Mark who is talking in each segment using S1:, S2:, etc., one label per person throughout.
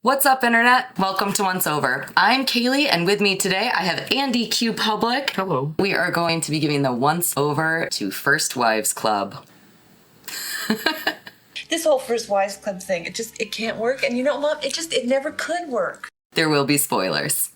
S1: What's up, Internet? Welcome to Once Over. I'm Kaylee, and with me today I have Andy Q. Public.
S2: Hello.
S1: We are going to be giving the Once Over to First Wives Club.
S3: This whole First Wives Club thing, it can't work. And you know, Mom, it never could work.
S1: There will be spoilers.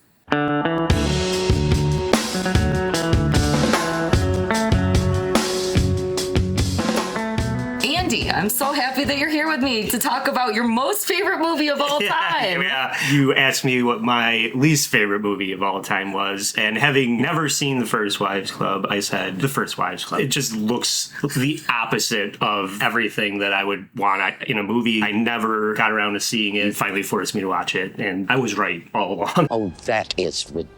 S1: Andy, I'm so happy that you're here with me to talk about your most favorite movie of all time.
S2: Yeah. You asked me what my least favorite movie of all time was, and having never seen The First Wives Club, I said The First Wives Club. It just looks the opposite of everything that I would want in a movie. I never got around to seeing it. It finally forced me to watch it, and I was right all along.
S4: Oh, that is ridiculous.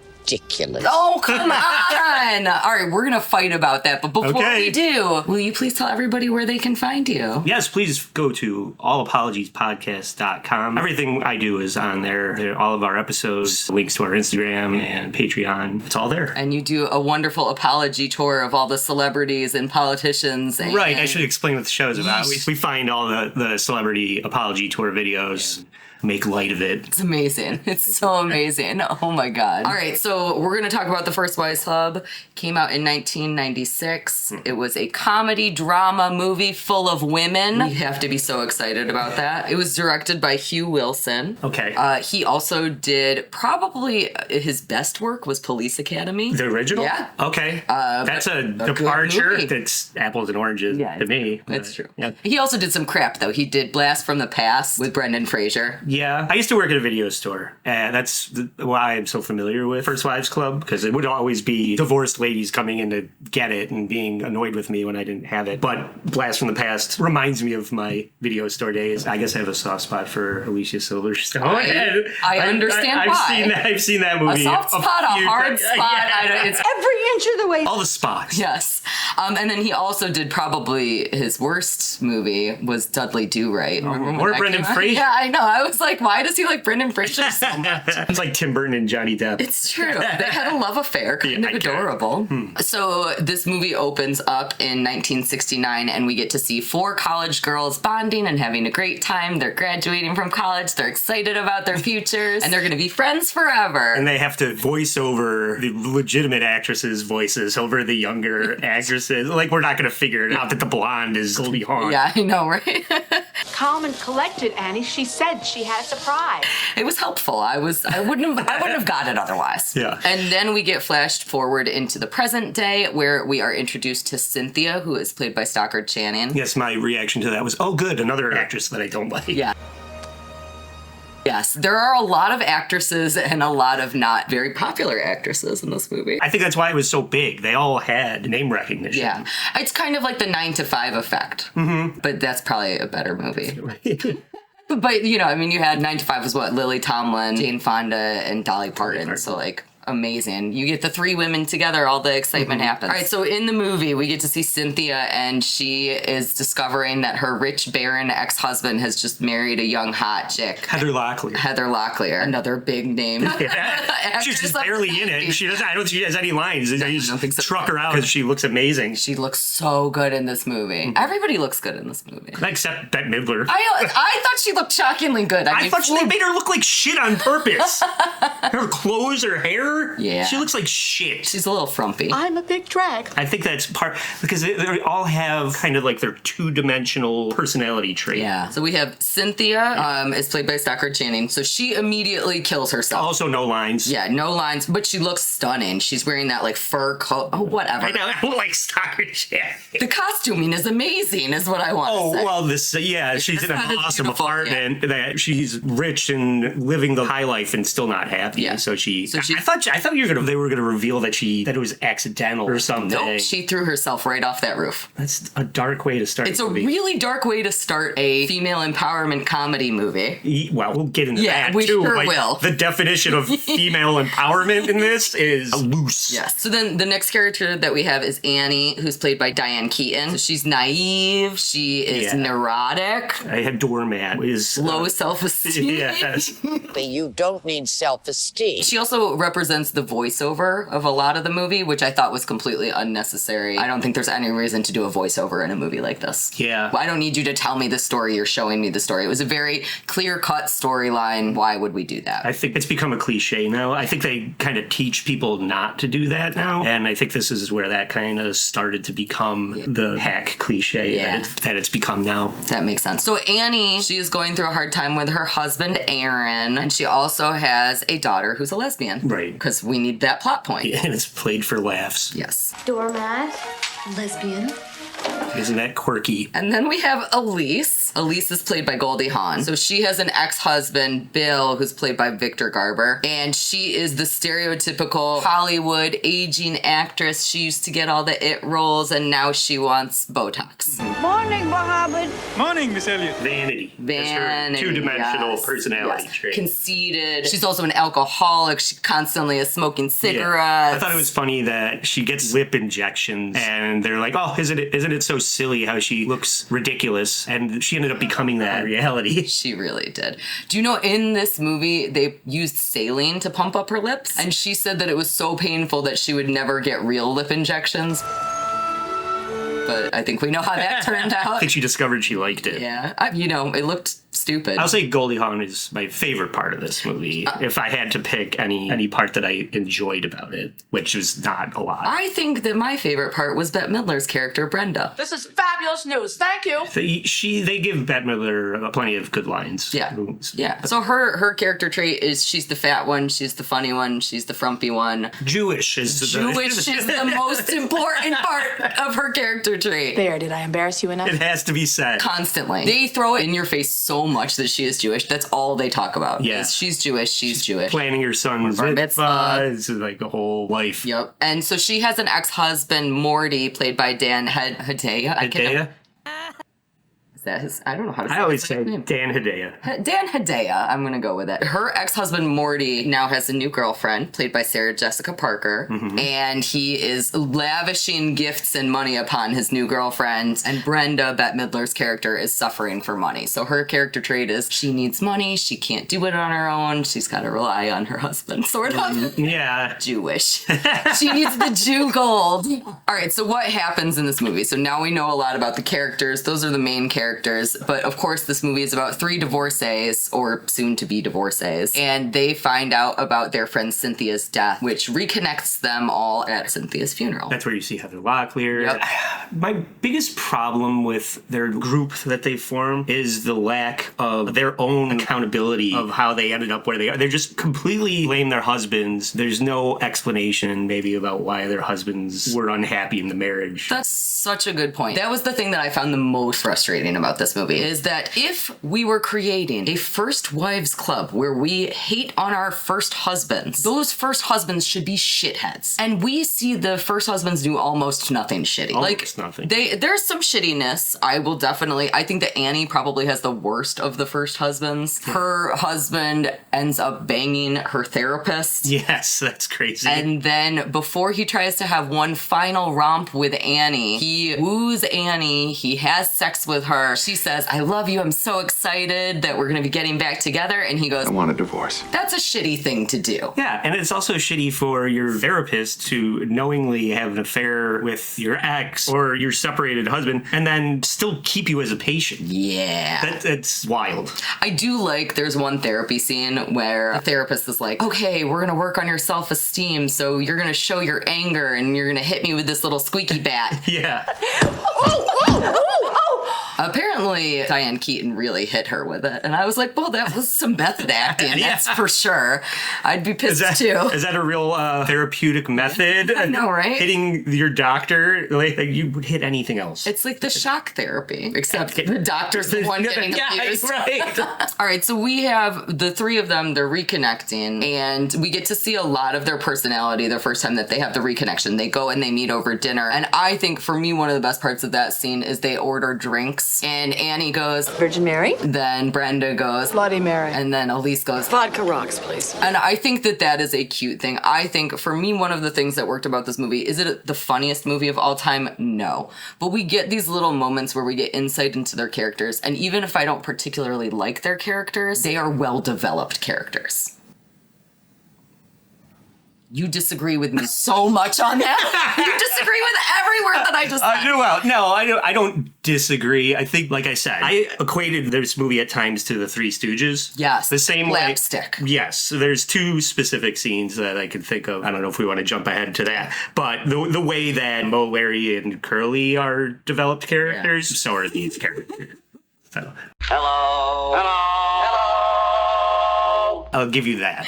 S1: Oh, come on! All right, we're gonna fight about that, but before we do, will you please tell everybody where they can find you?
S2: Yes, please go to allapologiespodcast.com. Everything I do is on there. All of our episodes, links to our Instagram and Patreon. It's all there.
S1: And you do a wonderful apology tour of all the celebrities and politicians. And,
S2: right, I should explain what the show is about. We find all the celebrity apology tour videos. Make light of it.
S1: It's amazing. It's so amazing. Oh my God. All right, so we're going to talk about The First Wives Club. Came out in 1996. It was a comedy drama movie full of women. We have to be so excited about that. It was directed by Hugh Wilson.
S2: Okay.
S1: He also did probably his best work was Police Academy.
S2: The original?
S1: Yeah.
S2: Okay. That's a departure. That's apples and oranges to me.
S1: That's true.
S2: Yeah.
S1: He also did some crap, though. He did Blast from the Past with Brendan Fraser.
S2: Yeah, I used to work at a video store, and that's why I'm so familiar with First Wives Club, because it would always be divorced ladies coming in to get it and being annoyed with me when I didn't have it. But Blast from the Past reminds me of my video store days. I guess I have a soft spot for Alicia Silverstone.
S1: I understand why.
S2: I've seen that movie.
S1: A soft spot, a hard spot.
S2: Yeah.
S1: It's
S3: Every inch of the way.
S2: All the spots.
S1: Yes. And then he also did probably his worst movie was Dudley Do-Right.
S2: Or Brendan Fraser.
S1: Yeah, I know. I was like, why does he like Brendan Fraser so much?
S2: It's like Tim Burton and Johnny Depp.
S1: It's true. They had a love affair, kind of adorable. So this movie opens up in 1969, and we get to see 4 college girls bonding and having a great time. They're graduating from college. They're excited about their futures, and they're going to be friends forever.
S2: And they have to voice over the legitimate actresses' voices over the younger actresses. Like, we're not going to figure it out that the blonde is Goldie Hawn.
S1: Yeah, I know, right?
S5: Calm and collected, Annie. She said she had a surprise.
S1: It was helpful. I wouldn't have got it otherwise.
S2: Yeah.
S1: And then we get flashed forward into the present day, where we are introduced to Cynthia, who is played by Stockard Channing.
S2: Yes, my reaction to that was, oh, good, another actress that I don't like.
S1: Yeah. Yes, there are a lot of actresses and a lot of not very popular actresses in this movie.
S2: I think that's why it was so big. They all had name recognition.
S1: Yeah. It's kind of like the 9 to 5 effect. Mm-hmm. But that's probably a better movie. But, you know, I mean, you had 9 to 5 was what? Lily Tomlin, Jane Fonda, and Dolly Parton. So, like, amazing. You get the 3 women together, all the excitement happens. All right, so in the movie, we get to see Cynthia, and she is discovering that her rich, barren ex-husband has just married a young, hot chick.
S2: Heather Locklear.
S1: Another big name.
S2: Yeah. She's just barely in it. I don't think she has any lines. I just truck her out because she looks amazing.
S1: She looks so good in this movie. Everybody looks good in this movie.
S2: Except Bette Midler.
S1: I thought she looked shockingly good.
S2: I thought they made her look like shit on purpose. Her clothes, her hair.
S1: Yeah.
S2: She looks like shit.
S1: She's a little frumpy.
S5: I'm a big drag.
S2: I think that's part, because they all have kind of like their 2-dimensional personality trait.
S1: Yeah. So we have Cynthia, is played by Stockard Channing. So she immediately kills herself.
S2: Also no lines.
S1: Yeah, no lines, but she looks stunning. She's wearing that like fur coat. Oh, whatever.
S2: I know, I don't like Stockard Channing.
S1: The costuming is amazing, is what I want to say.
S2: Well, she's in an awesome apartment that she's rich and living the high life and still not happy.
S1: Yeah.
S2: So I thought they were gonna reveal that it was accidental or something.
S1: Nope, she threw herself right off that roof.
S2: That's a dark way to start.
S1: It's a really dark way to start a female empowerment comedy movie.
S2: Well, we'll get into that
S1: we
S2: too.
S1: Sure will.
S2: The definition of female empowerment in this is loose.
S1: Yes. So then the next character that we have is Annie, who's played by Diane Keaton. So she's naive. She is neurotic.
S2: I had doormat. Is
S1: low self-esteem.
S2: Yes.
S4: You don't need self-esteem.
S3: nasty.
S1: She also represents the voiceover of a lot of the movie, which I thought was completely unnecessary. I don't think there's any reason to do a voiceover in a movie like this.
S2: Yeah.
S1: I don't need you to tell me the story. You're showing me the story. It was a very clear-cut storyline. Why would we do that?
S2: I think it's become a cliche now. I think they kind of teach people not to do that now. And I think this is where that kind of started to become the hack cliche that it's become now.
S1: That makes sense. So Annie, she is going through a hard time with her husband, Aaron, and she also has a daughter who's a lesbian.
S2: Right.
S1: Because we need that plot point.
S2: Yeah, and it's played for laughs.
S1: Yes.
S5: Doormat. Lesbian.
S2: Isn't that quirky?
S1: And then we have Elise. Elise is played by Goldie Hawn. So she has an ex-husband, Bill, who's played by Victor Garber. And she is the stereotypical Hollywood aging actress. She used to get all the it roles, and now she wants Botox.
S4: Morning, Mohammed.
S6: Morning, Miss Elliott.
S2: Vanity.
S1: Vanity.
S2: It's her two-dimensional
S1: yes,
S2: personality
S1: yes.
S2: trait.
S1: Conceited. She's also an alcoholic. She constantly is smoking cigarettes.
S2: Yeah. I thought it was funny that she gets lip injections, and they're like, "Oh, isn't it so silly how she looks ridiculous?" And she ended up becoming that reality.
S1: She really did. Do you know in this movie they used saline to pump up her lips? And she said that it was so painful that she would never get real lip injections. But I think we know how that turned out.
S2: I think she discovered she liked it.
S1: Yeah. It looked stupid.
S2: I'll say Goldie Hawn is my favorite part of this movie. If I had to pick any part that I enjoyed about it, which was not a lot.
S1: I think that my favorite part was Bette Midler's character, Brenda.
S5: This is fabulous news. Thank you.
S2: They give Bette Midler plenty of good lines.
S1: Yeah. Yeah. So her character trait is she's the fat one, she's the funny one, she's the frumpy one.
S2: Jewish is
S1: the most important part of her character trait.
S5: There, did I embarrass you enough?
S2: It has to be said.
S1: Constantly. They throw it in your face so much that she is Jewish. That's all they talk about.
S2: Yeah.
S1: Is she's Jewish, she's Jewish.
S2: Planning her son's
S1: bar mitzvah.
S2: It's like a whole life.
S1: Yep. And so she has an ex-husband, Morty, played by Dan Hedaya.
S2: Hedaya?
S1: Is that his? I don't know how to say
S2: I always
S1: his
S2: say
S1: name.
S2: Dan Hedaya.
S1: Dan Hedaya, I'm gonna go with it. Her ex-husband Morty now has a new girlfriend, played by Sarah Jessica Parker, and he is lavishing gifts and money upon his new girlfriend. And Brenda, Bette Midler's character, is suffering for money. So her character trait is she needs money, she can't do it on her own, she's gotta rely on her husband, sort of.
S2: Yeah.
S1: Jewish. She needs the Jew gold. All right, so what happens in this movie? So now we know a lot about the characters. Those are the main characters. But of course, this movie is about 3 divorcees, or soon-to-be divorcees, and they find out about their friend Cynthia's death, which reconnects them all at Cynthia's funeral.
S2: That's where you see Heather Locklear.
S1: Yep.
S2: My biggest problem with their group that they form is the lack of their own accountability of how they ended up where they are. They're just completely blame their husbands. There's no explanation maybe about why their husbands were unhappy in the marriage.
S1: That's such a good point. That was the thing that I found the most frustrating about this movie, is that if we were creating a first wives club where we hate on our first husbands, those first husbands should be shitheads. And we see the first husbands do almost nothing shitty.
S2: Almost nothing.
S1: There's some shittiness. I think that Annie probably has the worst of the first husbands. Her husband ends up banging her therapist.
S2: Yes, that's crazy.
S1: And then before he tries to have one final romp with Annie, he woos Annie, he has sex with her. She says, "I love you, I'm so excited that we're gonna be getting back together." And he goes,
S6: I want a divorce.
S1: "That's a shitty thing to do."
S2: Yeah, and it's also shitty for your therapist to knowingly have an affair with your ex or your separated husband and then still keep you as a patient.
S1: Yeah.
S2: That's wild.
S1: I do like there's one therapy scene where a therapist is like, "Okay, we're gonna work on your self-esteem, so you're gonna show your anger and you're gonna hit me with this little squeaky bat."
S2: Yeah.
S1: Apparently, Diane Keaton really hit her with it. And I was like, well, that was some method acting, that's for sure. I'd be pissed too.
S2: Is that a real therapeutic method?
S1: I know, right?
S2: Hitting your doctor like you would hit anything else.
S1: It's like the shock therapy, except the doctor's the one getting abused.
S2: Right.
S1: All right, so we have the 3 of them, they're reconnecting, and we get to see a lot of their personality the first time that they have the reconnection. They go and they meet over dinner. And I think, for me, one of the best parts of that scene is they order drinks. And Annie goes,
S3: Virgin Mary?
S1: then Brenda goes,
S3: Bloody Mary.
S1: and then Elise goes,
S3: Vodka rocks, please.
S1: and I think that is a cute thing. I think, for me, one of the things that worked about this movie, is it the funniest movie of all time? No. But we get these little moments where we get insight into their characters, and even if I don't particularly like their characters, they are well-developed characters. You disagree with me so much on that. You disagree with every word that I just said.
S2: Well, no, I don't disagree. I think, like I said, I equated this movie at times to the Three Stooges.
S1: Yes.
S2: The same
S1: Slapstick.
S2: way. Yes. So there's two specific scenes that I could think of. I don't know if we want to jump ahead to that. But the way that Mo, Larry, and Curly are developed characters, so are these characters. So.
S4: Hello.
S2: I'll give you that.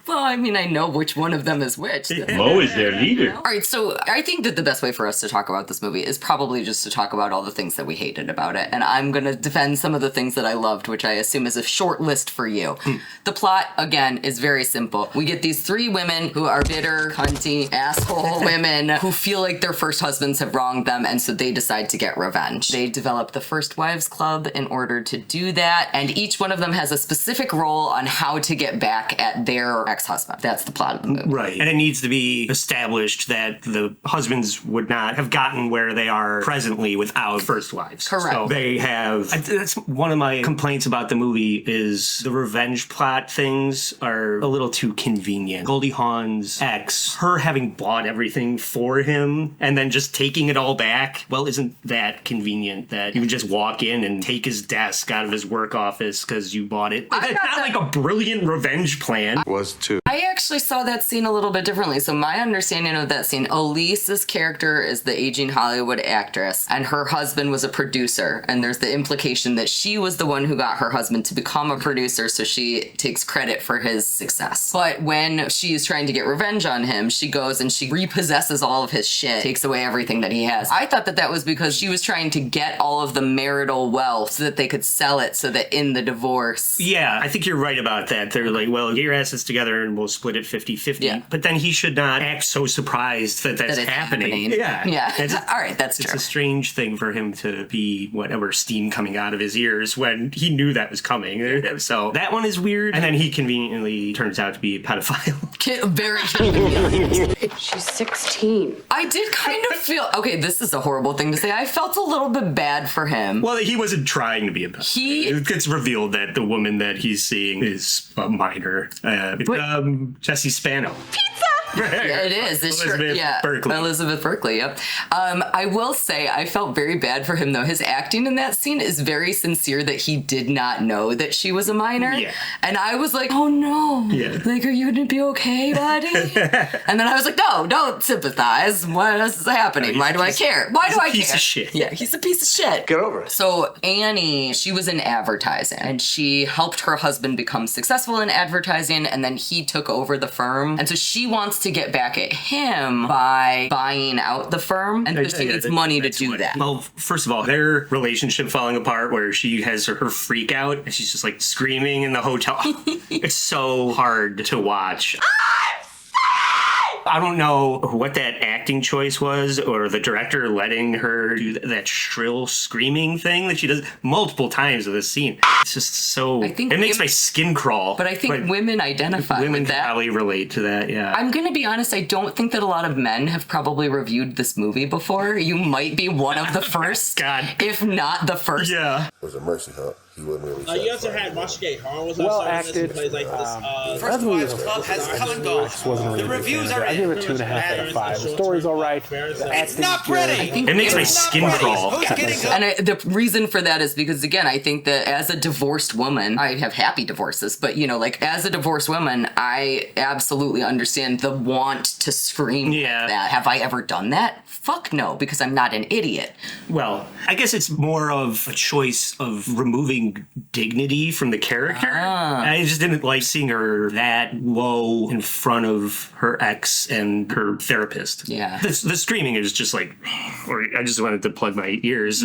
S1: Well, I mean, I know which one of them is which.
S6: Mo is their leader.
S1: All right, so I think that the best way for us to talk about this movie is probably just to talk about all the things that we hated about it. And I'm going to defend some of the things that I loved, which I assume is a short list for you. The plot, again, is very simple. We get these three women who are bitter, cunty, asshole women who feel like their first husbands have wronged them, and so they decide to get revenge. They develop the First Wives Club in order to do that, and each one of them has a specific role on how to get back at their ex-husband. That's the plot of the movie.
S2: Right. And it needs to be established that the husbands would not have gotten where they are presently without first wives.
S1: Correct.
S2: So they have... That's one of my complaints about the movie is the revenge plot things are a little too convenient. Goldie Hawn's ex, her having bought everything for him and then just taking it all back, well, isn't that convenient that you would just walk in and take his desk out of his work office because you bought it? That's not like a brilliant revenge plan.
S7: Was too.
S1: I actually saw that scene a little bit differently. So my understanding of that scene, Elise's character is the aging Hollywood actress, and her husband was a producer. And there's the implication that she was the one who got her husband to become a producer, so she takes credit for his success. But when she's trying to get revenge on him, she goes and she repossesses all of his shit, takes away everything that he has. I thought that that was because she was trying to get all of the marital wealth so that they could sell it so that in the divorce...
S2: Yeah, I think you're right about that. They're like, well, get your assets together and we'll split it 50-50.
S1: Yeah.
S2: But then he should not act so surprised that that's
S1: it's
S2: happening.
S1: Yeah. All right, that's true.
S2: It's a strange thing for him to be whatever steam coming out of his ears when he knew that was coming. So that one is weird. And then he conveniently turns out to be a pedophile.
S1: Very convenient.
S5: She's 16.
S1: I did kind of feel... Okay, this is a horrible thing to say. I felt a little bit bad for him.
S2: Well, he wasn't trying to be a pedophile. It gets revealed that the woman that he's seeing is a minor. Jesse Spano.
S1: Yeah, it is. It's
S2: Elizabeth Berkley.
S1: Elizabeth Berkley, yep. I will say I felt very bad for him, though. His acting in that scene is very sincere that he did not know that she was a minor.
S2: Yeah.
S1: And I was like, oh, no.
S2: Yeah.
S1: Like, are you going to be okay, buddy? And then I was like, no, don't sympathize. What is happening? Why do I care? Why do I care?
S2: He's a piece of shit.
S1: Yeah, he's a piece of shit.
S7: Get over it.
S1: So Annie, she was in advertising, and she helped her husband become successful in advertising, and then he took over the firm. And so she wants to get back at him by buying out the firm, and she needs money to do that.
S2: Well, first of all, their relationship falling apart where she has her freak out and she's just like screaming in the hotel. It's so hard to watch. I don't know what that acting choice was, or the director letting her do that shrill screaming thing that she does multiple times in this scene. It's just so... It makes my skin crawl.
S1: But I think women identify with that.
S2: Women probably relate to that, yeah.
S1: I'm going to be honest, I don't think that a lot of men have probably reviewed this movie before. You might be one of the first, if not the first.
S2: Yeah.
S7: It was a mercy hunt. He wasn't really
S8: you also had Marcia Gay Harden was
S9: well
S8: also
S9: acted.
S8: plays like this.
S9: First Wives Club has come and gone. The reviews are in. I give it 2.5 out of 5. The story's all right.
S8: It's not pretty.
S2: It makes my skin crawl.
S1: And the reason for that is because, again, I think that as a divorced woman, I have happy divorces, but, you know, like, as a divorced woman, I absolutely understand the want to scream like that. Have I ever done that? Fuck no, because I'm not an idiot.
S2: Well, I guess it's more of a choice of removing dignity from the character. I just didn't like seeing her that low in front of her ex and her therapist.
S1: Yeah.
S2: The screaming is just like, I just wanted to plug my ears.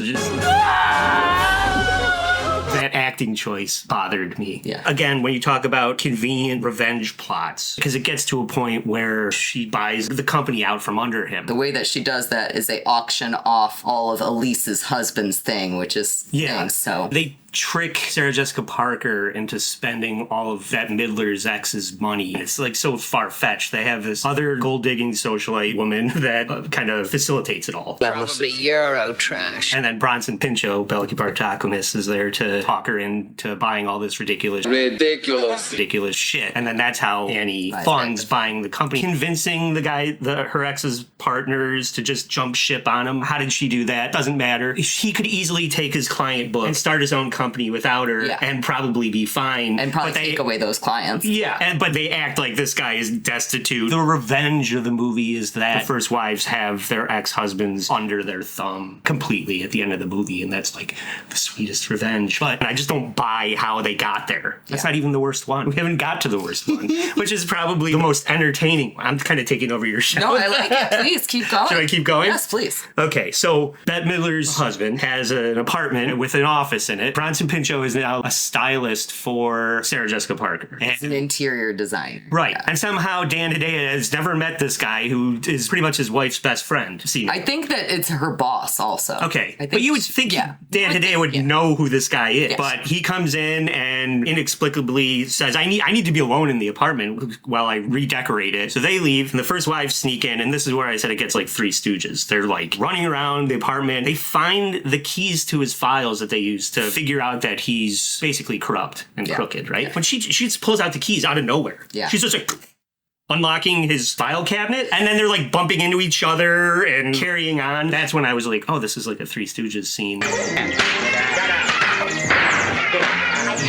S2: That acting choice bothered me.
S1: Yeah.
S2: Again, when you talk about convenient revenge plots, because it gets to a point where she buys the company out from under him.
S1: The way that she does that is they auction off all of Elise's husband's thing, which is things, so...
S2: They trick Sarah Jessica Parker into spending all of Bette Midler's ex's money. It's like so far-fetched. They have this other gold-digging socialite woman that kind of facilitates it all.
S4: Probably Euro trash.
S2: And then Bronson Pinchot, Belky Bartakomis, is there to talk her into buying all this ridiculous shit. And then that's how Annie funds buying the company, convincing the guy, her ex's partners, to just jump ship on him. How did she do that? Doesn't matter. He could easily take his client book and start his own company without her and probably be fine.
S1: And probably take away those clients.
S2: Yeah, but they act like this guy is destitute. The revenge of the movie is that the first wives have their ex-husbands under their thumb completely at the end of the movie, and that's like the sweetest revenge. But I just don't buy how they got there. That's not even the worst one. We haven't got to the worst one, which is probably the most entertaining one. I'm kind of taking over your show.
S1: No, I like it. Please, keep going.
S2: Should I keep going?
S1: Yes, please.
S2: Okay, so Bette Midler's husband has an apartment with an office in it. Bronson Pinchot is now a stylist for Sarah Jessica Parker.
S1: He's an interior designer.
S2: Right. Yeah. And somehow Dan Hedaya has never met this guy who is pretty much his wife's best friend.
S1: I think that it's her boss also.
S2: Okay. But you would think Dan Hedaya would know who this guy is. Yes. But he comes in and inexplicably says, I need to be alone in the apartment while I redecorate it. So they leave, and the first wives sneak in, and this is where I said it gets like Three Stooges. They're like running around the apartment. They find the keys to his files that they use to figure out that he's basically corrupt and crooked, right? When she just pulls out the keys out of nowhere. Yeah. She's just like unlocking his file cabinet, and then they're like bumping into each other and carrying on. That's when I was like, oh, this is like a Three Stooges scene.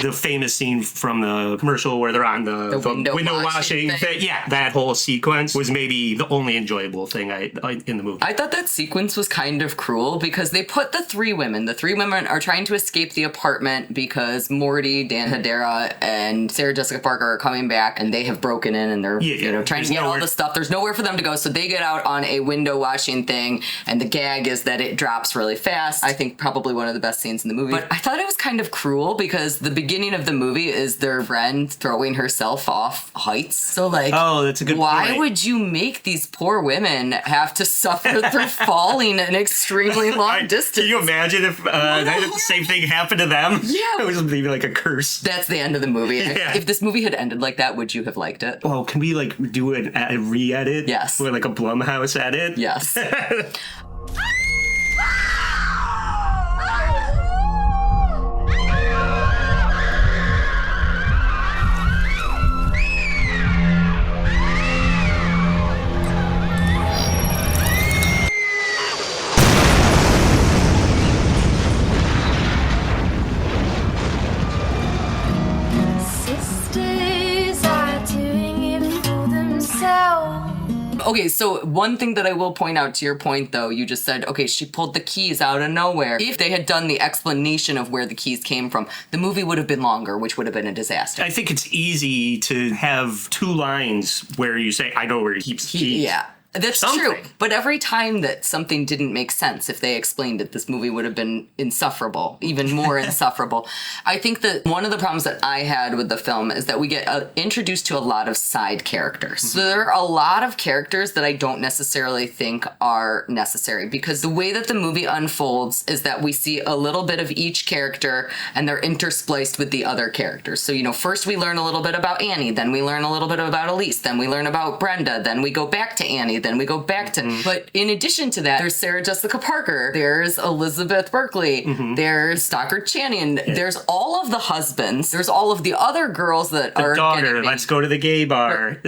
S2: The famous scene from the commercial where they're on the window washing thing. Yeah, that whole sequence was maybe the only enjoyable thing in the movie.
S1: I thought that sequence was kind of cruel because they put the three women are trying to escape the apartment because Morty, Dan Hedaya, and Sarah Jessica Parker are coming back, and they have broken in, and they're trying to get all the stuff. There's nowhere for them to go, so they get out on a window washing thing, and the gag is that it drops really fast. I think probably one of the best scenes in the movie. But I thought it was kind of cruel because the beginning of the movie is their friend throwing herself off heights. So like,
S2: oh, that's a good
S1: why
S2: point.
S1: would you make these poor women have to suffer through falling an extremely long distance?
S2: Can you imagine if the same thing happened to them? Yeah. It was maybe like a curse.
S1: That's the end of the movie. Yeah. If this movie had ended like that, would you have liked it?
S2: Well, can we like do a re-edit?
S1: Yes.
S2: With like a Blumhouse edit?
S1: Yes. Okay, so one thing that I will point out to your point, though, you just said, okay, she pulled the keys out of nowhere. If they had done the explanation of where the keys came from, the movie would have been longer, which would have been a disaster.
S2: I think it's easy to have two lines where you say, I know where he keeps the keys.
S1: Yeah. That's true. But every time that something didn't make sense, if they explained it, this movie would have been insufferable, even more insufferable. I think that one of the problems that I had with the film is that we get introduced to a lot of side characters. So there are a lot of characters that I don't necessarily think are necessary, because the way that the movie unfolds is that we see a little bit of each character and they're interspliced with the other characters. So, first we learn a little bit about Annie, then we learn a little bit about Elise, then we learn about Brenda, then we go back to Annie, then we go back to... But in addition to that, there's Sarah Jessica Parker, there's Elizabeth Berkley, there's Stockard Channing, there's all of the husbands, there's all of the other girls that are...
S2: The daughter, let's go to the gay bar.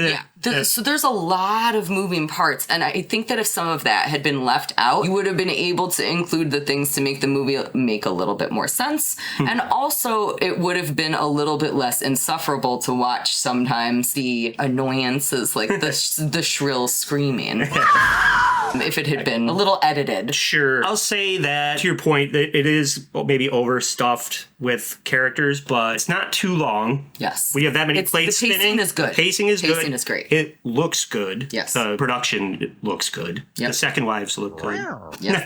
S1: So there's a lot of moving parts, and I think that if some of that had been left out, you would have been able to include the things to make the movie make a little bit more sense, and also it would have been a little bit less insufferable to watch sometimes the annoyances, like the shrill screaming. If it had been a little edited.
S2: Sure. I'll say that, to your point, that it is maybe overstuffed with characters, but it's not too long.
S1: Yes.
S2: We have that many plates spinning.
S1: The pacing is good.
S2: Pacing is good.
S1: Pacing is great.
S2: It looks good.
S1: Yes.
S2: The production looks good.
S1: Yep.
S2: The second wives look good.
S1: Yes.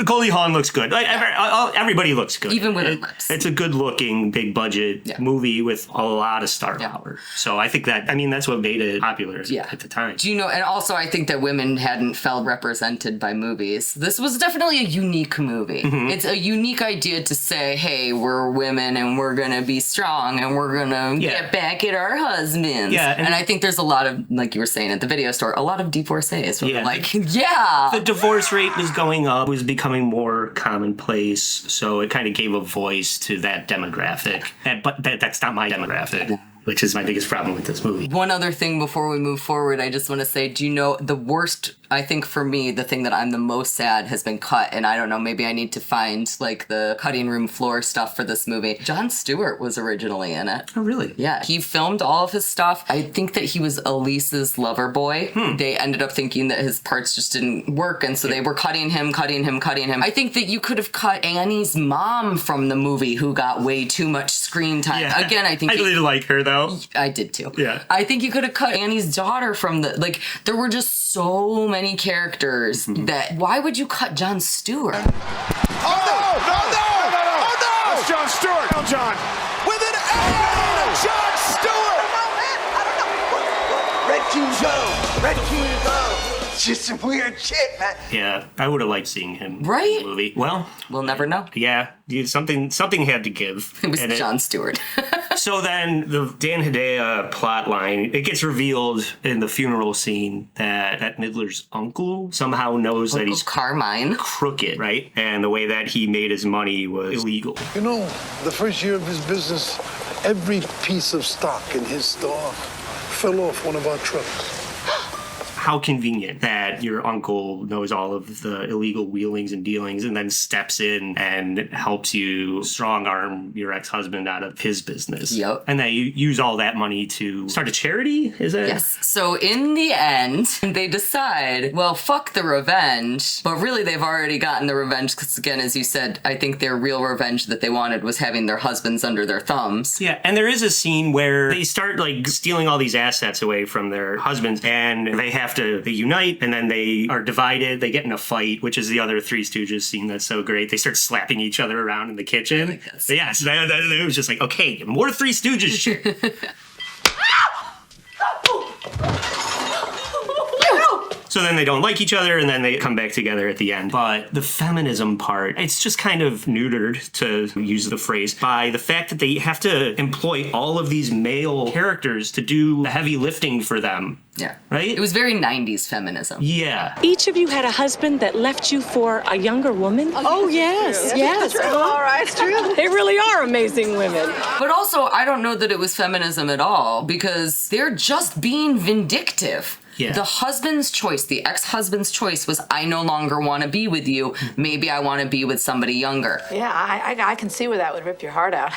S2: Goldie Hawn looks good. Like, everybody looks good.
S1: Even with her lips.
S2: It's a good-looking, big-budget movie with a lot of star power. So I think that's what made it popular at the time.
S1: Do you know, and also I think that women hadn't felt represented by movies. This was definitely a unique movie. Mm-hmm. It's a unique idea to say, hey, we're women and we're going to be strong and we're going to get back at our husbands. Yeah, and I think there's a lot of, like you were saying at the video store, a lot of divorcées. The
S2: divorce rate was going up, was becoming more commonplace, so it kind of gave a voice to that demographic. But that's not my demographic. Which is my biggest problem with this movie.
S1: One other thing before we move forward, I just want to say, do you know the worst, I think for me, the thing that I'm the most sad has been cut, and I don't know, maybe I need to find like the cutting room floor stuff for this movie. Jon Stewart was originally in it.
S2: Oh, really?
S1: Yeah. He filmed all of his stuff. I think that he was Elise's lover boy. They ended up thinking that his parts just didn't work, and so they were cutting him. I think that you could have cut Annie's mom from the movie, who got way too much screen time. Yeah. Again, I think
S2: I really like her, though.
S1: I did too.
S2: Yeah.
S1: I think you could have cut Annie's daughter from there were just so many characters that, why would you cut Jon Stewart?
S6: Oh, no! That's Jon Stewart! No, Jon. With an A! Jon Stewart!
S10: Red King Joe! Red King Joe! Just some weird shit, man.
S2: Yeah, I would have liked seeing him in the movie. Well,
S1: we'll never know.
S2: Yeah, something had to give.
S1: It was Jon Stewart.
S2: So then the Dan Hedaya plot line, it gets revealed in the funeral scene that Bette Midler's uncle somehow knows that he's
S1: Carmine
S2: crooked, right? And the way that he made his money was illegal.
S11: You know, the first year of his business, every piece of stock in his store fell off one of our trucks.
S2: How convenient that your uncle knows all of the illegal wheelings and dealings and then steps in and helps you strong-arm your ex-husband out of his business.
S1: Yep.
S2: And that you use all that money to start a charity, is it?
S1: Yes. So in the end, they decide, well, fuck the revenge. But really, they've already gotten the revenge because, again, as you said, I think their real revenge that they wanted was having their husbands under their thumbs.
S2: Yeah, and there is a scene where they start, stealing all these assets away from their husbands, and they unite, and then they are divided. They get in a fight, which is the other Three Stooges scene that's so great. They start slapping each other around in the kitchen. So it was just like, okay, more Three Stooges shit. So then they don't like each other, and then they come back together at the end. But the feminism part, it's just kind of neutered, to use the phrase, by the fact that they have to employ all of these male characters to do the heavy lifting for them.
S1: Yeah.
S2: Right?
S1: It was very 90s feminism.
S2: Yeah.
S12: Each of you had a husband that left you for a younger woman? Oh, yes. Yes.
S3: All right, it's true.
S12: They really are amazing women.
S1: But also, I don't know that it was feminism at all, because they're just being vindictive.
S2: Yeah.
S1: The husband's choice, the ex-husband's choice was, I no longer want to be with you. Maybe I want to be with somebody younger.
S5: Yeah, I can see where that would rip your heart out.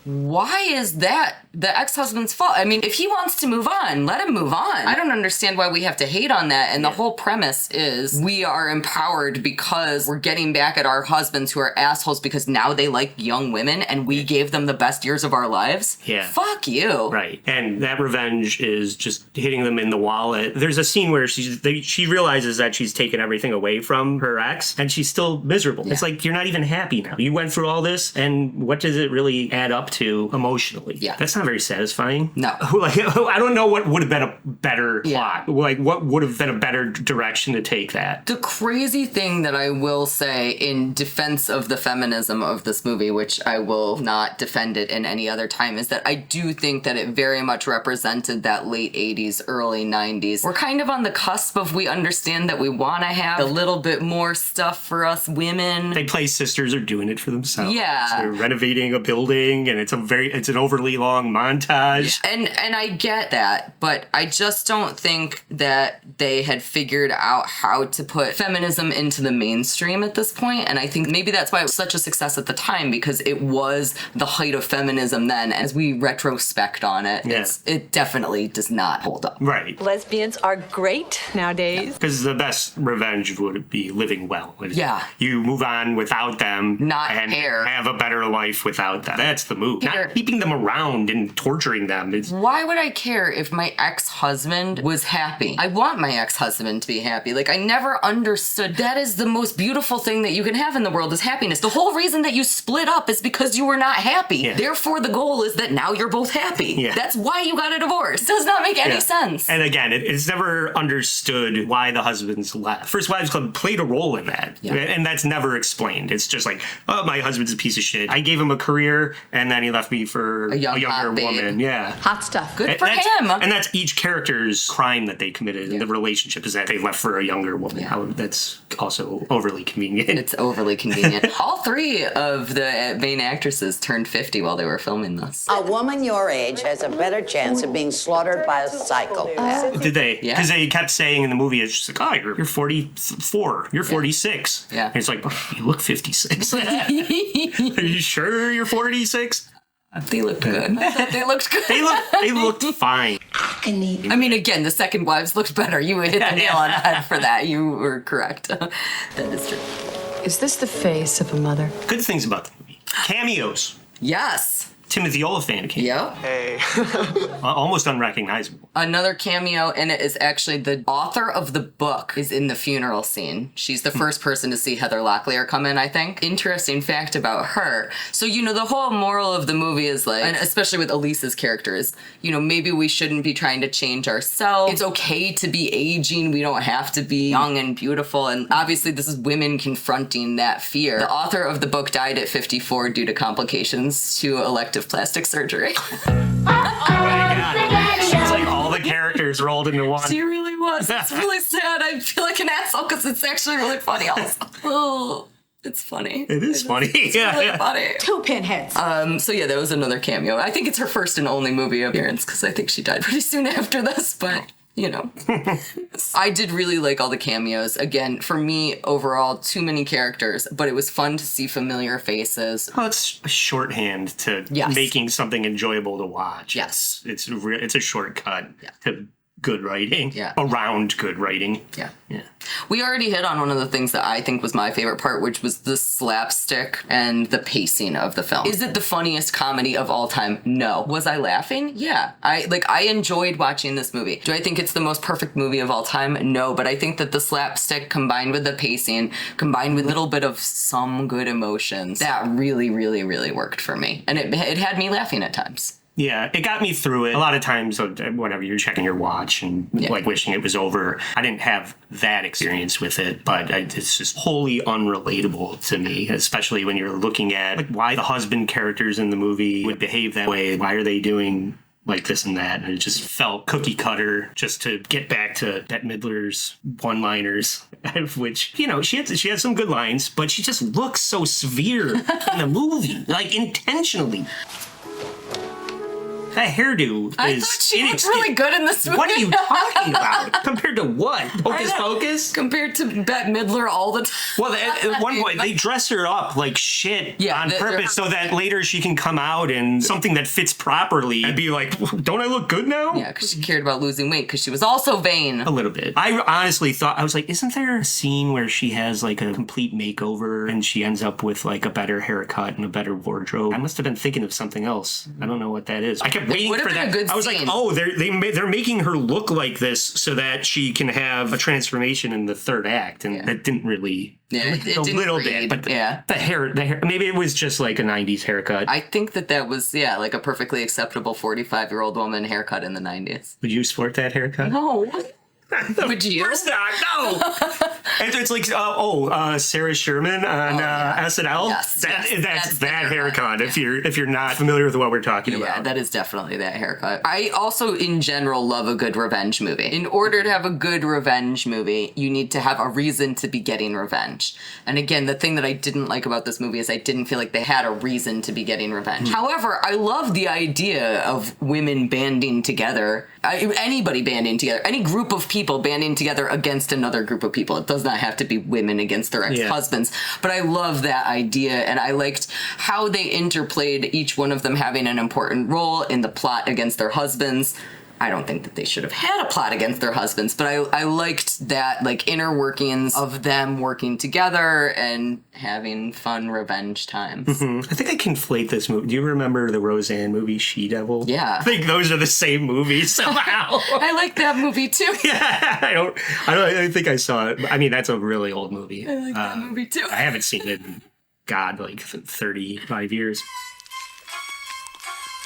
S1: Why is that the ex-husband's fault? I mean, if he wants to move on, let him move on. I don't understand why we have to hate on that. And the whole premise is we are empowered because we're getting back at our husbands who are assholes because now they like young women and we gave them the best years of our lives.
S2: Yeah.
S1: Fuck you.
S2: Right. And that revenge is just hitting them in the wallet. There's a scene where she realizes that she's taken everything away from her ex and she's still miserable. Yeah. It's like, you're not even happy now. You went through all this, and what does it really add up to emotionally?
S1: Yeah.
S2: That's not very satisfying.
S1: No.
S2: I don't know what would have been a better plot. What would have been a better direction to take that.
S1: The crazy thing that I will say in defense of the feminism of this movie, which I will not defend it in any other time, is that I do think that it very much represented that late 80s, early 90s. We're kind of on the cusp of, we understand that we want to have a little bit more stuff for us women.
S2: They play sisters are doing it for themselves.
S1: Yeah.
S2: So they're renovating a building, and it's an overly long montage.
S1: Yeah. And I get that, but I just don't think that they had figured out how to put feminism into the mainstream at this point. And I think maybe that's why it was such a success at the time, because it was the height of feminism then. As we retrospect on it, it definitely does not hold up.
S2: Right.
S3: Lesbians are great nowadays.
S2: Because the best revenge would be living well.
S1: Yeah.
S2: You move on without them.
S1: Not
S2: and
S1: hair.
S2: Have a better life without them. That's the movie. do. Not keeping them around and torturing them.
S1: Why would I care if my ex-husband was happy? I want my ex-husband to be happy. Like, I never understood. That is the most beautiful thing that you can have in the world is happiness. The whole reason that you split up is because you were not happy. Yeah. Therefore, the goal is that now you're both happy. Yeah. That's why you got a divorce. It does not make any sense.
S2: And again, it's never understood why the husbands left. First Wives Club played a role in that. Yeah. And that's never explained. It's just like, oh, my husband's a piece of shit. I gave him a career, and then he left me for a younger woman. Yeah.
S5: Hot stuff.
S1: Good for him.
S2: And that's each character's crime that they committed in the relationship is that they left for a younger woman. Yeah. That's also overly convenient.
S1: It's overly convenient. All three of the main actresses turned 50 while they were filming this.
S13: A woman your age has a better chance of being slaughtered by a psychopath.
S2: Did they? Yeah. Because they kept saying in the movie, it's just like, oh, you're 44, you're 46.
S1: Yeah.
S2: And it's like, oh, you look 56. Are you sure you're 46?
S1: They looked good. They looked good.
S2: They looked fine.
S1: I mean, again, the second wives looked better. You hit the nail on the head for that. You were correct. That is true.
S14: Is this the face of a mother?
S2: Good things about the movie. Cameos.
S1: Yes.
S2: Timothy Olyphant came.
S1: Yep.
S2: Hey. Almost unrecognizable.
S1: Another cameo in it is actually the author of the book is in the funeral scene. She's the first person to see Heather Locklear come in, I think. Interesting fact about her. So, the whole moral of the movie is like, and especially with Elise's character is, maybe we shouldn't be trying to change ourselves. It's okay to be aging. We don't have to be young and beautiful. And obviously this is women confronting that fear. The author of the book died at 54 due to complications to elective plastic surgery.
S2: Oh my God. She's like all the characters rolled into one.
S1: She really was. It's really sad. I feel like an asshole because it's actually really funny also. Oh, it's funny.
S2: It is funny.
S1: It's really funny.
S5: 2 pinheads.
S1: So yeah, that was another cameo. I think it's her first and only movie appearance because I think she died pretty soon after this, but I did really like all the cameos. Again, for me, overall, too many characters, but it was fun to see familiar faces.
S2: Well, it's a shorthand to making something enjoyable to watch.
S1: Yes.
S2: It's a shortcut to good writing.
S1: Yeah.
S2: Around good writing.
S1: Yeah. We already hit on one of the things that I think was my favorite part, which was the slapstick and the pacing of the film. Is it the funniest comedy of all time? No. Was I laughing? Yeah. I enjoyed watching this movie. Do I think it's the most perfect movie of all time? No, but I think that the slapstick combined with the pacing, combined with a little bit of some good emotions, that really, really, really worked for me. And it had me laughing at times.
S2: Yeah, it got me through it. A lot of times, whenever you're checking your watch and wishing it was over, I didn't have that experience with it, but it's just wholly unrelatable to me, especially when you're looking at why the husband characters in the movie would behave that way. Why are they doing like this and that? And it just felt cookie cutter. Just to get back to Bette Midler's one-liners, which, she has some good lines, but she just looks so severe in the movie, intentionally. That hairdo is
S1: I thought she looked really good in this movie.
S2: What are you talking about? Compared to what? Hocus Pocus?
S1: Compared to Bette Midler all the time.
S2: Well, at one point, they dress her up like shit on purpose so that later she can come out in something that fits properly and be like, don't I look good now?
S1: Yeah, because she cared about losing weight because she was also vain.
S2: A little bit. I honestly thought, I was like, isn't there a scene where she has a complete makeover and she ends up with a better haircut and a better wardrobe? I must have been thinking of something else. I don't know what that is. I kept waiting for that. I was like, oh, they're making her look like this so that she can have a transformation in the third act, and that didn't really.
S1: Yeah, it
S2: a little bit, but the hair, maybe it was just like a 90s haircut.
S1: I think that was, a perfectly acceptable 45-year-old woman haircut in the 90s.
S2: Would you sport that haircut?
S1: No. Would you?
S2: Of course not. No. It's like Sarah Sherman on SNL.
S1: Yes,
S2: that's that haircut. If you're not familiar with what we're talking about,
S1: that is definitely that haircut. I also, in general, love a good revenge movie. In order to have a good revenge movie, you need to have a reason to be getting revenge. And again, the thing that I didn't like about this movie is I didn't feel like they had a reason to be getting revenge. However, I love the idea of women banding together. Anybody banding together, any group of people banding together against another group of people. It does not have to be women against their ex-husbands. But I love that idea, and I liked how they interplayed each one of them having an important role in the plot against their husbands. I don't think that they should have had a plot against their husbands, but I liked that, like, inner workings of them working together and having fun revenge times.
S2: Mm-hmm. I think I conflate this movie. Do you remember the Roseanne movie, She-Devil?
S1: Yeah.
S2: I think those are the same movie somehow.
S1: I like that movie too.
S2: Yeah, I think I saw it. I mean, that's a really old movie.
S1: I like that movie too.
S2: I haven't seen it in, God, like 35 years.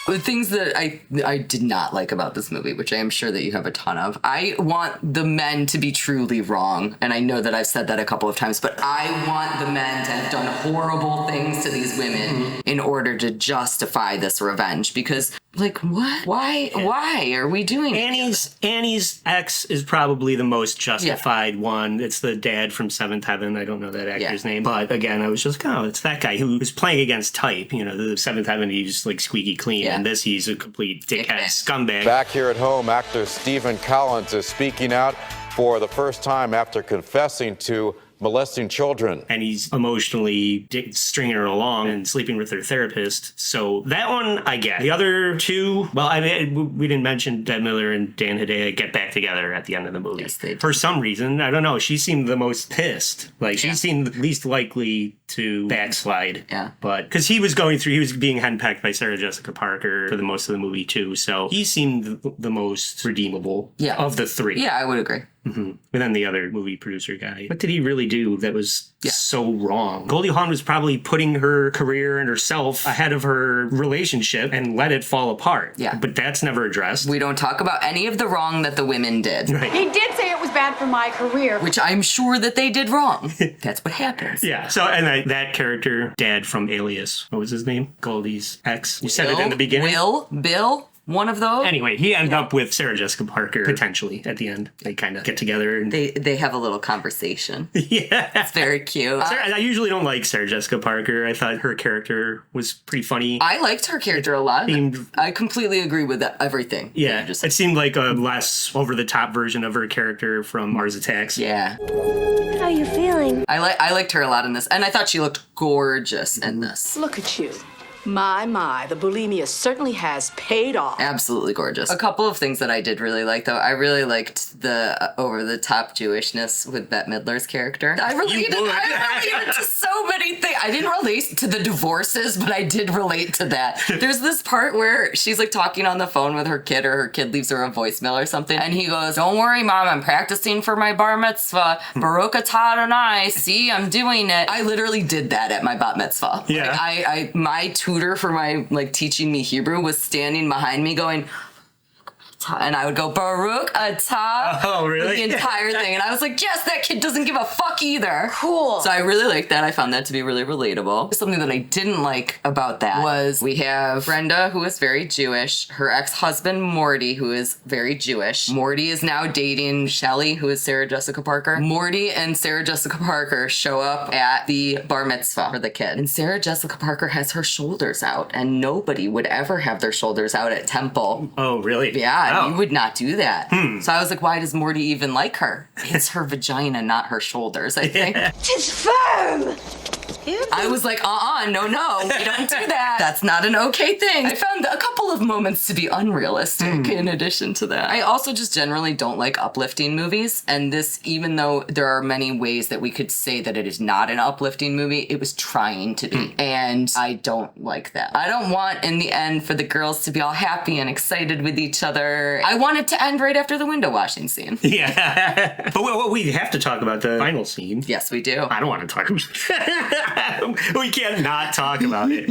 S1: The things that I did not like about this movie, which I am sure that you have a ton of, I want the men to be truly wrong. And I know that I've said that a couple of times, but I want the men to have done horrible things to these women in order to justify this revenge. Because, like, what? Why are we doing it?
S2: Annie's ex is probably the most justified one. It's the dad from Seventh Heaven. I don't know that actor's name. But again, I was just, it's that guy who was playing against type. You know, the Seventh Heaven, he's like squeaky clean. Yeah. And this, he's a complete dickhead scumbag.
S15: Back here at home, actor Stephen Collins is speaking out for the first time after confessing to molesting children.
S2: And he's emotionally stringing her along and sleeping with her therapist. So that one I get. The other two, well, I mean, we didn't mention Bette Midler and Dan Hedaya get back together at the end of the movie.
S1: Yes, they did.
S2: For some reason, I don't know, she seemed the most pissed. Like, she seemed least likely to backslide.
S1: Yeah.
S2: But, because he was being henpecked by Sarah Jessica Parker for the most of the movie, too. So he seemed the most redeemable of the three.
S1: Yeah, I would agree.
S2: Mm-hmm. And then the other movie producer guy. What did he really do that was so wrong? Goldie Hawn was probably putting her career and herself ahead of her relationship and let it fall apart.
S1: Yeah.
S2: But that's never addressed.
S1: We don't talk about any of the wrong that the women did.
S2: Right.
S5: He did say it was bad for my career.
S1: Which I'm sure that they did wrong. That's what happens.
S2: Yeah. So, and that character, dad from Alias, what was his name? Goldie's ex. You said it in the beginning.
S1: Bill? One of those?
S2: Anyway, he ended up with Sarah Jessica Parker, potentially, at the end. They kind of get together. And
S1: They have a little conversation.
S2: Yeah.
S1: It's very cute.
S2: I usually don't like Sarah Jessica Parker. I thought her character was pretty funny.
S1: I liked her character a lot. I completely agree with everything.
S2: Yeah. It seemed like a less over-the-top version of her character from Mars Attacks.
S1: Yeah.
S16: How are you feeling?
S1: I liked her a lot in this, and I thought she looked gorgeous in this.
S17: Look at you. My, the bulimia certainly has paid off.
S1: Absolutely gorgeous. A couple of things that I did really like, though. I really liked the over-the-top Jewishness with Bette Midler's character. I related to so many things. I didn't relate to the divorces, but I did relate to that. There's this part where she's like talking on the phone with her kid, or her kid leaves her a voicemail or something, and he goes, "Don't worry, Mom, I'm practicing for my bar mitzvah. Baruch atah Adonai. See, I'm doing it." I literally did that at my bat mitzvah.
S2: Yeah.
S1: Like, my tutor for my, like, teaching me Hebrew was standing behind me going, and I would go, Baruch atah.
S2: Oh, really?
S1: The entire thing. And I was like, yes, that kid doesn't give a fuck either.
S17: Cool.
S1: So I really liked that. I found that to be really relatable. Something that I didn't like about that was we have Brenda, who is very Jewish, her ex-husband, Morty, who is very Jewish. Morty is now dating Shelley, who is Sarah Jessica Parker. Morty and Sarah Jessica Parker show up at the bar mitzvah for the kid. And Sarah Jessica Parker has her shoulders out, and nobody would ever have their shoulders out at temple.
S2: Oh, really?
S1: Yeah.
S2: Oh.
S1: You would not do that. So I was like, why does Morty even like her? It's her vagina, not her shoulders, I think.
S16: It's firm!
S1: I was like, no, we don't do that. That's not an okay thing. I found a couple of moments to be unrealistic in addition to that. I also just generally don't like uplifting movies. And this, even though there are many ways that we could say that it is not an uplifting movie, it was trying to be. And I don't like that. I don't want, in the end, for the girls to be all happy and excited with each other. I want it to end right after the window washing scene.
S2: Yeah. But we have to talk about the final scene.
S1: Yes, we do.
S2: I don't want to talk about it. We can't not talk about it.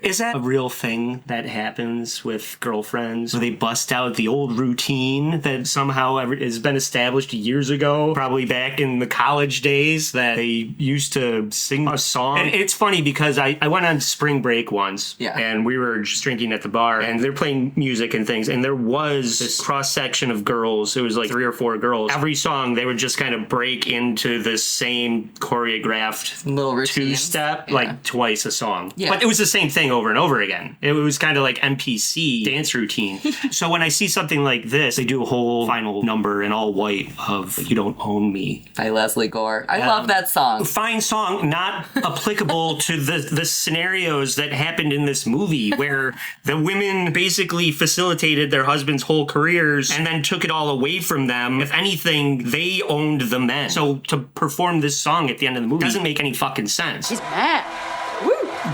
S2: Is that a real thing that happens with girlfriends, where they bust out the old routine that somehow has been established years ago, probably back in the college days, that they used to sing a song? And it's funny because I went on spring break once, and we were just drinking at the bar, and they're playing music and things, and there was this cross-section of girls. It was like 3 or 4 girls. Every song, they would just kind of break into this same choreographed
S1: little routine.
S2: two-step, like twice a song.
S1: Yeah.
S2: But it was the same thing over and over again. It was kind of like NPC dance routine. So when I see something like this, they do a whole final number in all white of You Don't Own Me.
S1: By Leslie Gore. I love that song.
S2: Fine song, not applicable to the scenarios that happened in this movie where the women basically facilitated their husbands' whole careers and then took it all away from them. If anything, they owned the men. So to perform this song at the end of the movie doesn't make any fucking sense.
S17: He's mad.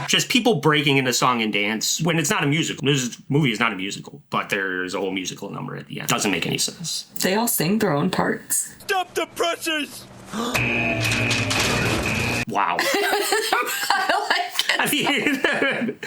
S2: Just people breaking into song and dance when it's not a musical. This movie is not a musical, but there's a whole musical number at the end. Doesn't make any sense.
S1: They all sing their own parts.
S6: Stop the pressures!
S2: Wow.
S1: I like it.
S2: I mean,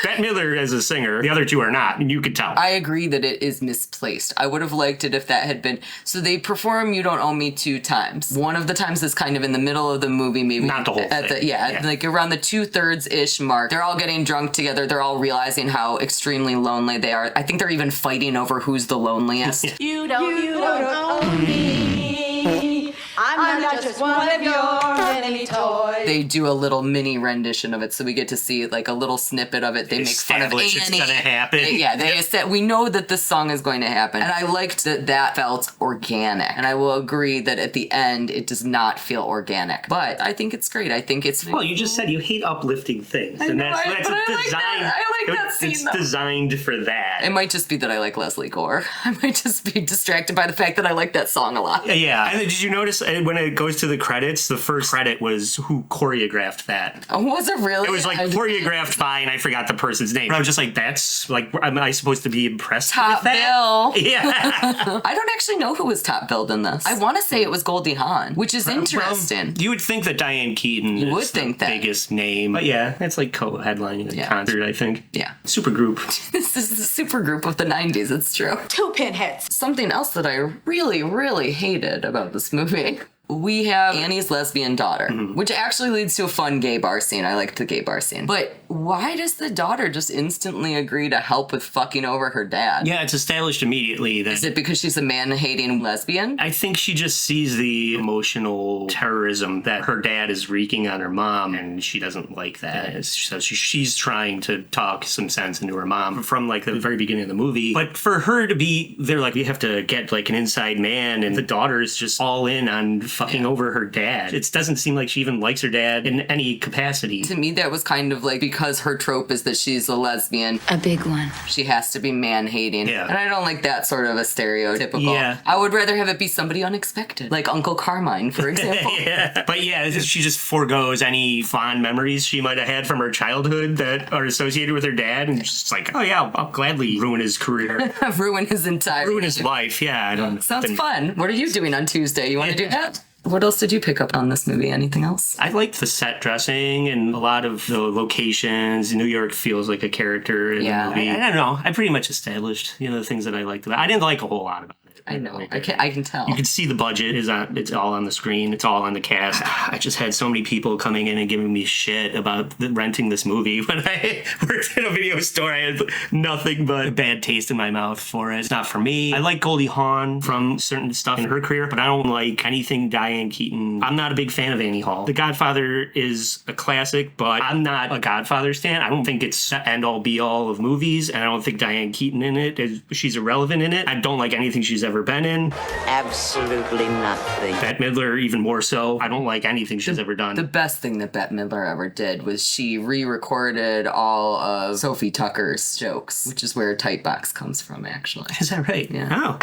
S2: Bette Midler as a singer, the other two are not, and you could tell.
S1: I agree that it is misplaced. I would have liked it if that had been... So they perform You Don't Own Me 2 times. One of the times is kind of in the middle of the movie, maybe.
S2: Not the whole thing.
S1: Like around the 2/3-ish mark. They're all getting drunk together. They're all realizing how extremely lonely they are. I think they're even fighting over who's the loneliest.
S17: You don't own me. I'm not just one of your many toys.
S1: They do a little mini rendition of it, so we get to see like a little snippet of it. They make fun of Annie.
S2: It's gonna happen.
S1: They said we know that this song is going to happen, and I liked that felt organic. And I will agree that at the end it does not feel organic, but I think it's great. I think it's
S2: well. You just said you hate uplifting things,
S1: I
S2: and
S1: know,
S2: that's designed.
S1: I like that scene.
S2: It's designed for that.
S1: It might just be that I like Leslie Gore. I might just be distracted by the fact that I like that song a lot.
S2: Yeah. And did you notice when it goes to the credits, the first credit was who choreographed that?
S1: Oh, was it really?
S2: It was like choreographed by, and I forgot the person's name. But I was just like, that's like, am I supposed to be impressed
S1: Top
S2: with that?
S1: bill.
S2: Yeah.
S1: I don't actually know who was top billed in this. I want to say it was Goldie Hawn, which is interesting.
S2: Well, you would think that Diane Keaton is the biggest name. But yeah, it's like co-headlining a concert, I think.
S1: Yeah.
S2: Supergroup.
S1: This is the supergroup of the 90s, it's true.
S17: 2 pinheads.
S1: Something else that I really, really hated about this movie. We have Annie's lesbian daughter, which actually leads to a fun gay bar scene. I liked the gay bar scene. But why does the daughter just instantly agree to help with fucking over her dad?
S2: Yeah, it's established immediately that...
S1: Is it because she's a man-hating lesbian?
S2: I think she just sees the emotional terrorism that her dad is wreaking on her mom, and she doesn't like that. So she's trying to talk some sense into her mom from, like, the very beginning of the movie. But for her to be... They're like, you have to get, like, an inside man, and the daughter's just all in on fucking over her dad. It doesn't seem like she even likes her dad in any capacity.
S1: To me, that was kind of like, because her trope is that she's a lesbian.
S14: A big one.
S1: She has to be man-hating.
S2: Yeah.
S1: And I don't like that sort of a stereotypical.
S2: Yeah.
S1: I would rather have it be somebody unexpected. Like Uncle Carmine, for example.
S2: Yeah. But yeah, she just forgoes any fond memories she might have had from her childhood that are associated with her dad, and just like, oh yeah, I'll gladly ruin his career.
S1: Ruin his
S2: life, yeah. I don't
S1: Sounds fun. What are you doing on Tuesday? You want to do that? What else did you pick up on this movie? Anything else?
S2: I liked the set dressing and a lot of the locations. New York feels like a character in the movie. I don't know. I pretty much established, the things that I liked about it. I didn't like a whole lot about it.
S1: I know. I can tell.
S2: You can see the budget it's all on the screen. It's all on the cast. I just had so many people coming in and giving me shit about renting this movie. When I worked in a video store, I had nothing but a bad taste in my mouth for it. It's not for me. I like Goldie Hawn from certain stuff in her career, but I don't like anything Diane Keaton. I'm not a big fan of Annie Hall. The Godfather is a classic, but I'm not a Godfather stan. I don't think it's the end-all be-all of movies, and I don't think Diane Keaton in it she's irrelevant in it. I don't like anything she's ever been in.
S13: Absolutely nothing.
S2: Bette Midler, even more so. I don't like anything she's ever done.
S1: The best thing that Bette Midler ever did was she re-recorded all of Sophie Tucker's jokes, which is where Tight Box comes from, actually.
S2: Is that right?
S1: Yeah.
S2: Oh.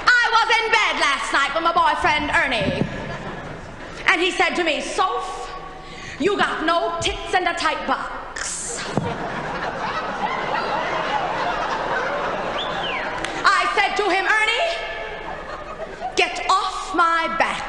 S17: I was in bed last night with my boyfriend Ernie, and he said to me, Soph, you got no tits and a tight box. I said to him, Ernie, get off my back.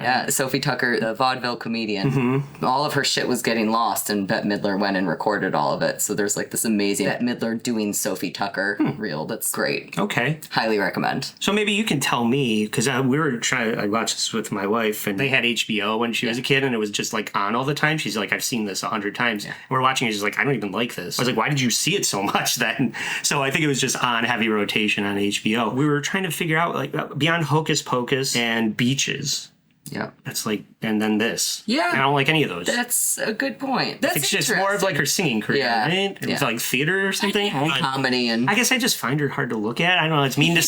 S1: Yeah, Sophie Tucker, the vaudeville comedian. All of her shit was getting lost, and Bette Midler went and recorded all of it. So there's like this amazing Bette Midler doing Sophie Tucker reel. That's great.
S2: Okay.
S1: Highly recommend.
S2: So maybe you can tell me, because I watched this with my wife, and they had HBO when she was a kid, and it was just like on all the time. She's like, I've seen this 100 times. Yeah. We're watching it, she's like, I don't even like this. I was like, why did you see it so much then? So I think it was just on heavy rotation on HBO. We were trying to figure out, like, beyond Hocus Pocus and Beaches.
S1: Yeah.
S2: That's like, and then this.
S1: Yeah.
S2: I don't like any of those.
S1: That's a good point. That's
S2: it's just more of like her singing career, right? It's like theater or something.
S1: Comedy and...
S2: I guess I just find her hard to look at. I don't know, it's mean to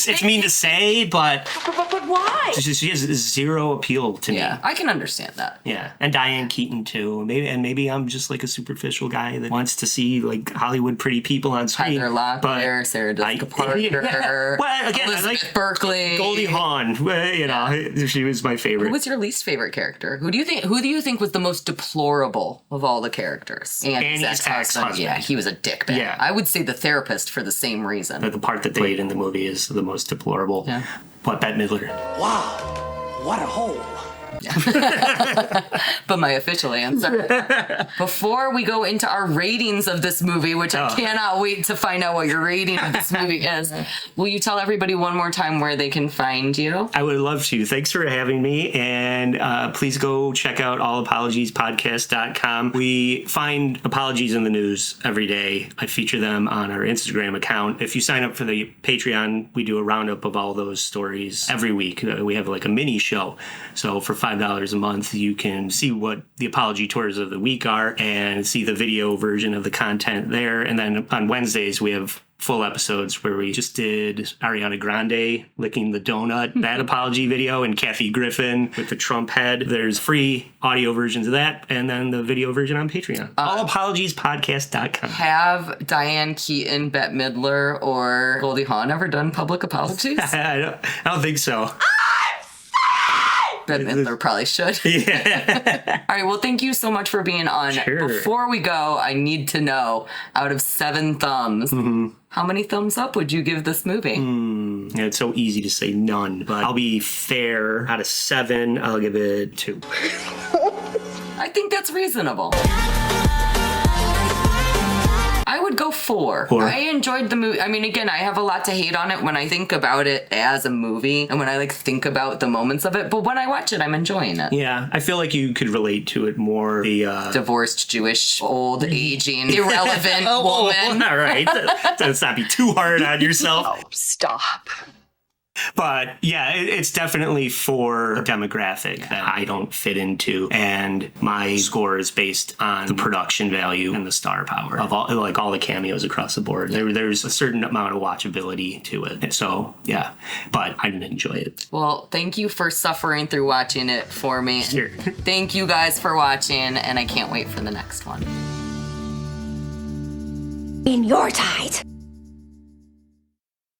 S2: say, but
S1: why?
S2: She has zero appeal to me.
S1: Yeah, I can understand that.
S2: Yeah. And Diane Keaton too. Maybe I'm just like a superficial guy that wants to see like Hollywood pretty people on screen.
S1: Heather Locklear, Sarah Jessica Parker.
S2: Well, again, I like
S1: Berkley.
S2: Goldie Hawn. You know, she was my favorite.
S1: Who was your least favorite character? Who do you think was the most deplorable of all the characters?
S2: Annie's ex-husband.
S1: Yeah, he was a dickbag. Yeah. I would say the therapist for the same reason.
S2: The part that they played in the movie is the most deplorable. Yeah. But Bette Midler.
S10: Wow, what a hole.
S1: But my official answer. Before we go into our ratings of this movie, which I cannot wait to find out what your rating of this movie is, will you tell everybody one more time where they can find you?
S2: I would love to. Thanks for having me. And please go check out allapologiespodcast.com. We find apologies in the news every day. I feature them on our Instagram account. If you sign up for the Patreon, we do a roundup of all those stories every week. We have like a mini show. So for $5 a month, you can see what the apology tours of the week are and see the video version of the content there. And then on Wednesdays, we have full episodes where we just did Ariana Grande licking the donut, that apology video, and Kathy Griffin with the Trump head. There's free audio versions of that, and then the video version on Patreon. Allapologiespodcast.com.
S1: Have Diane Keaton, Bette Midler, or Goldie Hawn ever done public apologies?
S2: I don't think so.
S1: Bette Midler probably should.
S2: Yeah.
S1: All right, well, thank you so much for being on.
S2: Sure.
S1: Before we go, I need to know, out of 7 thumbs, how many thumbs up would you give this movie?
S2: Yeah, it's so easy to say none, but I'll be fair. Out of 7, I'll give it 2.
S1: I think that's reasonable. I would go 4. I enjoyed the movie. I mean, again, I have a lot to hate on it when I think about it as a movie and when I think about the moments of it. But when I watch it, I'm enjoying it.
S2: Yeah, I feel like you could relate to it more. The
S1: divorced, Jewish, old, aging, irrelevant woman.
S2: All right. Let's not be too hard on yourself.
S14: Oh, stop.
S2: But yeah, it's definitely for a demographic that I don't fit into, and my score is based on the production value and the star power of all the cameos across the board. There's a certain amount of watchability to it, so yeah. But I didn't enjoy it.
S1: Well, thank you for suffering through watching it for me.
S2: Sure.
S1: Thank you guys for watching, and I can't wait for the next one.
S16: In your tight.